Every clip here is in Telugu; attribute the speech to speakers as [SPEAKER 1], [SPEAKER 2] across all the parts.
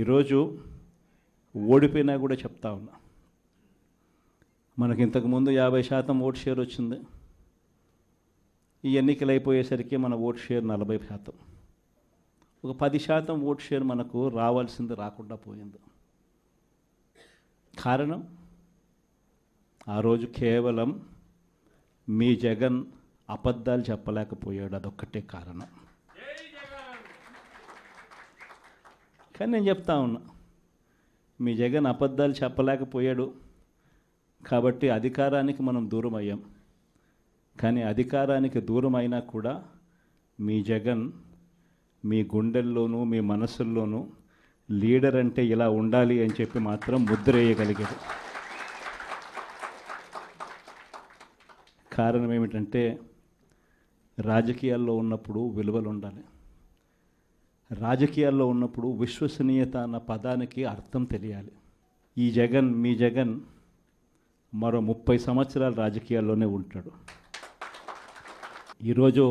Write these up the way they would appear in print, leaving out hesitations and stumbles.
[SPEAKER 1] ఈరోజు ఓడిపోయినా కూడా చెప్తా ఉన్నా, మనకి ఇంతకుముందు 50% ఓట్ షేర్ వచ్చింది. ఈ ఎన్నికలు అయిపోయేసరికి మన ఓట్ షేర్ 40%. ఒక 10% ఓట్ షేర్ మనకు రావాల్సింది రాకుండా పోయింది. కారణం ఆ రోజు కేవలం మీ జగన్ అబద్ధాలు చెప్పలేకపోయాడు, అదొక్కటే కారణం. కానీ నేను చెప్తా ఉన్నా, మీ జగన్ అబద్ధాలు చెప్పలేకపోయాడు కాబట్టి అధికారానికి మనం దూరం అయ్యాం. కానీ అధికారానికి దూరం అయినా కూడా మీ జగన్ మీ గుండెల్లోనూ మీ మనసుల్లోనూ లీడర్ అంటే ఇలా ఉండాలి అని చెప్పి మాత్రం ముద్ర వేయగలిగారు. కారణం ఏమిటంటే రాజకీయాల్లో ఉన్నప్పుడు విలువలు ఉండాలి. రాజకీయాల్లో ఉన్నప్పుడు విశ్వసనీయత అన్న పదానికి అర్థం తెలియాలి. ఈ జగన్, మీ జగన్ మరో 30 సంవత్సరాలు రాజకీయాల్లోనే ఉంటాడు. ఈరోజు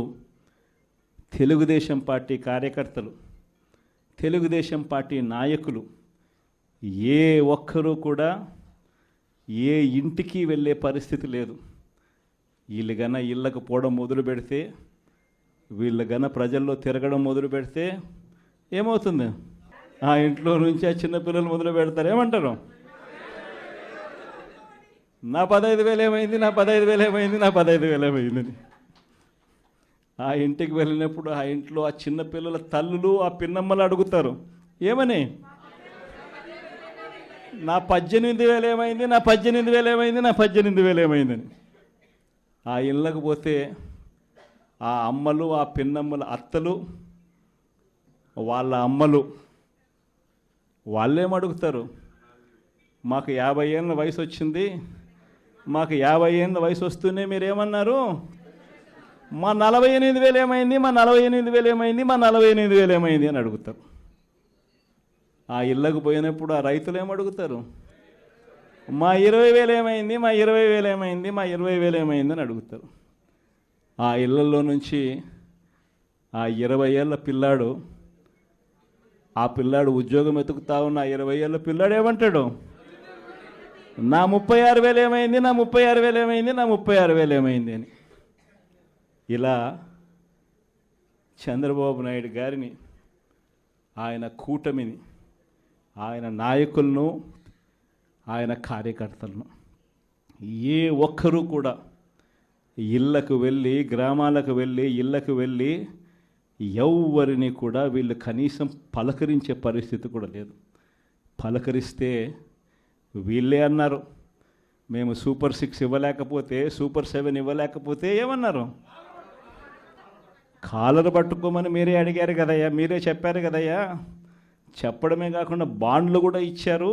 [SPEAKER 1] తెలుగుదేశం పార్టీ కార్యకర్తలు, తెలుగుదేశం పార్టీ నాయకులు ఏ ఒక్కరూ కూడా ఏ ఇంటికి వెళ్ళే పరిస్థితి లేదు. వీళ్ళు గన ఇళ్ళకు పోవడం మొదలు పెడితే, వీళ్ళు గన ప్రజల్లో తిరగడం మొదలు పెడితే ఏమవుతుంది? ఆ ఇంట్లో నుంచి ఆ చిన్నపిల్లలు మొదలు పెడతారు. ఏమంటారు? నా 15,000 ఏమైంది, నా 15,000 ఏమైంది, నా 15,000 ఏమైందని. ఆ ఇంటికి వెళ్ళినప్పుడు ఆ ఇంట్లో ఆ చిన్నపిల్లల తల్లులు, ఆ పిన్నమ్మలు అడుగుతారు, ఏమని? నా 18,000 ఏమైంది, నా 18,000 ఏమైంది, నా 18,000 ఏమైందని. ఆ ఇళ్ళకు పోతే ఆ అమ్మలు, ఆ పిన్నమ్మల అత్తలు, వాళ్ళ అమ్మలు వాళ్ళేమడుగుతారు? మాకు 50 ఏళ్ళ వయసు వచ్చింది, మాకు 50 ఏళ్ళ వయసు వస్తూనే మీరేమన్నారు? మా 48,000 ఏమైంది, మా 48,000 ఏమైంది, మా 48,000 ఏమైంది అని అడుగుతారు. ఆ ఇళ్ళకు పోయినప్పుడు ఆ రైతులు ఏమడుగుతారు? మా 20,000 ఏమైంది, మా 20,000 ఏమైంది, మా 20,000 ఏమైంది అని అడుగుతారు. ఆ ఇళ్ళల్లో నుంచి ఆ 20 ఏళ్ళ పిల్లాడు, ఆ పిల్లాడు ఉద్యోగం వెతుకుతా ఉన్న 20 ఏళ్ళ పిల్లాడు ఏమంటాడు? నా 36,000 ఏమైంది, నా 36,000 ఏమైంది, నా 36,000 ఏమైంది అని. ఇలా చంద్రబాబు నాయుడు గారిని, ఆయన కూటమిని, ఆయన నాయకులను, ఆయన కార్యకర్తలను ఏ ఒక్కరూ కూడా ఇళ్ళకు వెళ్ళి, గ్రామాలకు వెళ్ళి, ఇళ్ళకు వెళ్ళి ఎవరిని కూడా వీళ్ళు కనీసం పలకరించే పరిస్థితి కూడా లేదు. పలకరిస్తే వీళ్ళే అన్నారు, మేము సూపర్ 6 ఇవ్వలేకపోతే, సూపర్ 7 ఇవ్వలేకపోతే ఏమన్నారు? కాలర్ పట్టుకోమని మీరే అడిగారు కదయ్యా, మీరే చెప్పారు కదయ్యా. చెప్పడమే కాకుండా బాండ్లు కూడా ఇచ్చారు.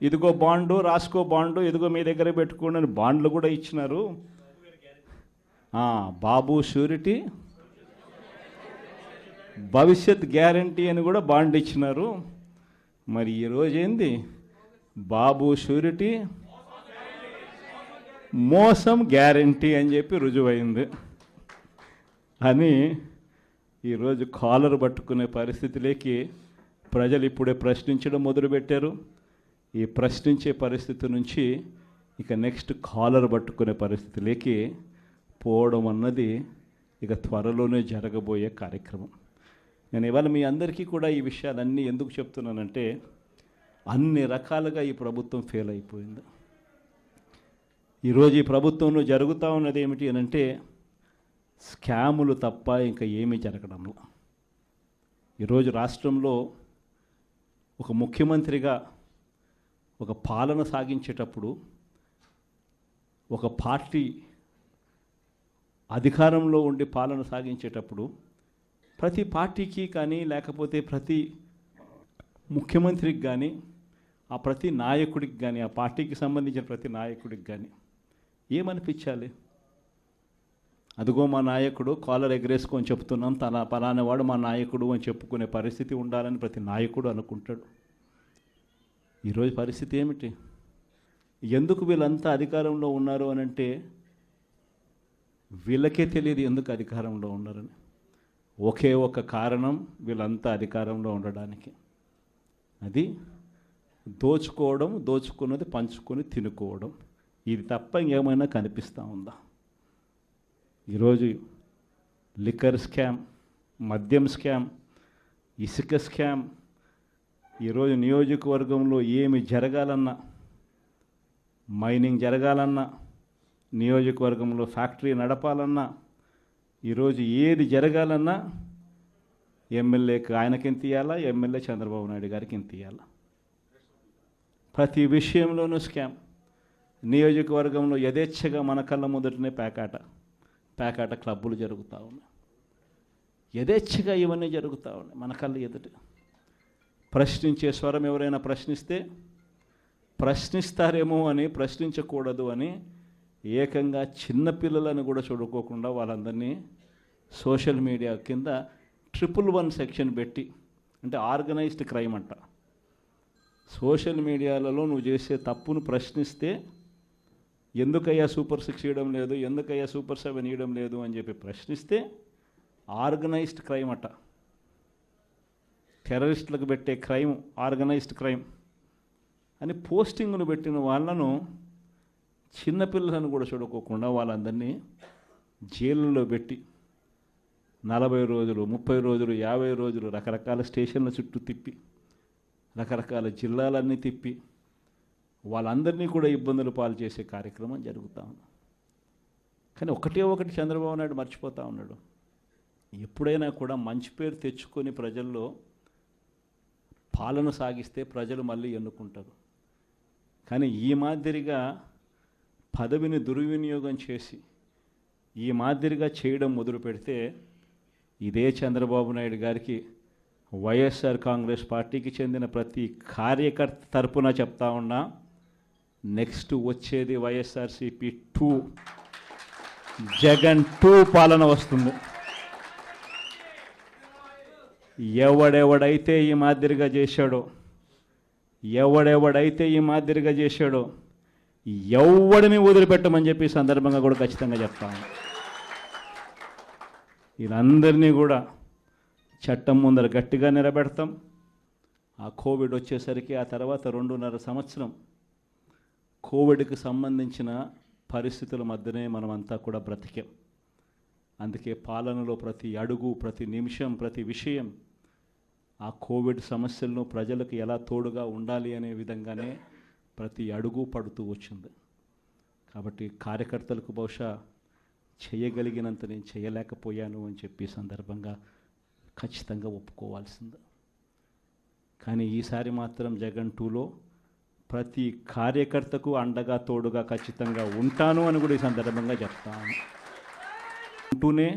[SPEAKER 1] ఇదిగో బాండు, రాసుకో బాండు, ఇదిగో మీ దగ్గర పెట్టుకోండి అని బాండ్లు కూడా ఇచ్చినారు. బాబు షూరిటీ, భవిష్యత్ గ్యారంటీ అని కూడా బాండ్ ఇచ్చినారు. మరి ఈరోజు ఏంది? బాబు షూరిటీ, మోసం గ్యారంటీ అని చెప్పి రుజువైంది అని ఈరోజు కాలర్ పట్టుకునే పరిస్థితిలోకి ప్రజలు ఇప్పుడే ప్రశ్నించడం మొదలుపెట్టారు. ఈ ప్రశ్నించే పరిస్థితి నుంచి ఇక నెక్స్ట్ కాలర్ పట్టుకునే పరిస్థితిలోకి పోవడం అన్నది ఇక త్వరలోనే జరగబోయే కార్యక్రమం. నేను ఇవాళ మీ అందరికీ కూడా ఈ విషయాలన్నీ ఎందుకు చెప్తున్నానంటే, అన్ని రకాలుగా ఈ ప్రభుత్వం ఫెయిల్ అయిపోయింది. ఈరోజు ఈ ప్రభుత్వంలో జరుగుతూ ఉన్నది ఏమిటి అని అంటే, స్కాములు తప్ప ఇంకా ఏమీ జరగడంలో. ఈరోజు రాష్ట్రంలో ఒక ముఖ్యమంత్రిగా ఒక పాలన సాగించేటప్పుడు, ఒక పార్టీ అధికారంలో ఉండి పాలన సాగించేటప్పుడు ప్రతి పార్టీకి కానీ, లేకపోతే ప్రతి ముఖ్యమంత్రికి కానీ, ఆ ప్రతి నాయకుడికి కానీ, ఆ పార్టీకి సంబంధించిన ప్రతి నాయకుడికి కానీ ఏమనిపించాలి? అదిగో మా నాయకుడు, కాలర్ ఎగరేసుకొని చెప్తున్నాం, తన పలానావాడు మా నాయకుడు అని చెప్పుకునే పరిస్థితి ఉండాలని ప్రతి నాయకుడు అనుకుంటాడు. ఈరోజు పరిస్థితి ఏమిటి? ఎందుకు వీళ్ళంతా అధికారంలో ఉన్నారు అని అంటే వీళ్ళకే తెలియదు ఎందుకు అధికారంలో ఉన్నారని. ఒకే ఒక కారణం వీళ్ళంతా అధికారంలో ఉండడానికి, అది దోచుకోవడం, దోచుకున్నది పంచుకొని తినుకోవడం. ఇది తప్ప ఇంకేమైనా కనిపిస్తూ ఉందా? ఈరోజు లిక్కర్ స్కామ్, మద్యం స్కామ్, ఇసుక స్కామ్, ఈరోజు నియోజకవర్గంలో ఏమి జరగాలన్నా, మైనింగ్ జరగాలన్నా, నియోజకవర్గంలో ఫ్యాక్టరీ నడపాలన్నా, ఈరోజు ఏది జరగాలన్నా ఎమ్మెల్యేకి ఆయనకింత ఇవ్వాలా, ఎమ్మెల్యే చంద్రబాబు నాయుడు గారికి ఇంత ఇవ్వాలా. ప్రతి విషయంలోనూ స్కామ్. నియోజకవర్గంలో యథేచ్ఛగా మన కళ్ళ ముందటనే పేకాట క్లబ్బులు జరుగుతూ ఉన్నాయి. యథేచ్ఛగా ఇవన్నీ జరుగుతూ ఉన్నాయి మన కళ్ళ ఎదుట. ప్రశ్నించే స్వరం ఎవరైనా ప్రశ్నిస్తే ప్రశ్నిస్తారేమో అని, ప్రశ్నించకూడదు అని ఏకంగా చిన్నపిల్లలను కూడా చూడుకోకుండా వాళ్ళందరినీ సోషల్ మీడియా కింద 111 సెక్షన్ పెట్టి, అంటే ఆర్గనైజ్డ్ క్రైమ్ అంట. సోషల్ మీడియాలలో నువ్వు చేసే తప్పును ప్రశ్నిస్తే ఎందుకయ్యా సూపర్ 6 ఇవ్వడం లేదు, ఎందుకయ్యా సూపర్ 7 ఇవ్వడం లేదు అని చెప్పి ప్రశ్నిస్తే ఆర్గనైజ్డ్ క్రైమ్ అట. టెర్రరిస్టులకు పెట్టే క్రైమ్ ఆర్గనైజ్డ్ క్రైమ్ అని పోస్టింగ్ను పెట్టిన వాళ్ళను, చిన్నపిల్లలను కూడా చూడుకోకుండా వాళ్ళందరినీ జైళ్ళలో పెట్టి 40 రోజులు, 30 రోజులు, 50 రోజులు రకరకాల స్టేషన్ల చుట్టూ తిప్పి, రకరకాల జిల్లాలన్నీ తిప్పి వాళ్ళందరినీ కూడా ఇబ్బందులు పాలు చేసే కార్యక్రమం జరుగుతూ ఉంది. కానీ ఒకటి చంద్రబాబు నాయుడు మర్చిపోతూ ఉన్నాడు. ఎప్పుడైనా కూడా మంచి పేరు తెచ్చుకొని ప్రజల్లో పాలన సాగిస్తే ప్రజలు మళ్ళీ ఎన్నుకుంటారు. కానీ ఈ మాదిరిగా పదవిని దుర్వినియోగం చేసి ఈ మాదిరిగా చేయడం మొదలు పెడితే ఇదే చంద్రబాబు నాయుడు గారికి వైఎస్ఆర్ కాంగ్రెస్ పార్టీకి చెందిన ప్రతి కార్యకర్త తరపున చెప్తా ఉన్నా, నెక్స్ట్ వచ్చేది వైఎస్ఆర్సీపీ 2, జగన్ 2 పాలన వస్తుంది. ఎవడెవడైతే ఈ మాదిరిగా చేశాడో, ఎవడిని వదిలిపెట్టమని చెప్పి సందర్భంగా కూడా ఖచ్చితంగా చెప్తాను. వీళ్ళందరినీ కూడా చట్టం ముందర గట్టిగా నిలబెడతాం. ఆ కోవిడ్ వచ్చేసరికి ఆ తర్వాత 2.5 సంవత్సరం కోవిడ్కి సంబంధించిన పరిస్థితుల మధ్యనే మనమంతా కూడా బ్రతికాం. అందుకే పాలనలో ప్రతి అడుగు, ప్రతి నిమిషం, ప్రతి విషయం ఆ కోవిడ్ సమస్యలను ప్రజలకు ఎలా తోడుగా ఉండాలి అనే విధంగానే ప్రతి అడుగు పడుతూ వచ్చింది. కాబట్టి కార్యకర్తలకు బహుశా చేయగలిగినంత నేను చేయలేకపోయాను అని చెప్పి సందర్భంగా ఖచ్చితంగా ఒప్పుకోవాల్సింది. కానీ ఈసారి మాత్రం జగన్ 2లో ప్రతి కార్యకర్తకు అండగా తోడుగా ఖచ్చితంగా ఉంటాను అని కూడా ఈ సందర్భంగా చెప్తాను. ఉంటూనే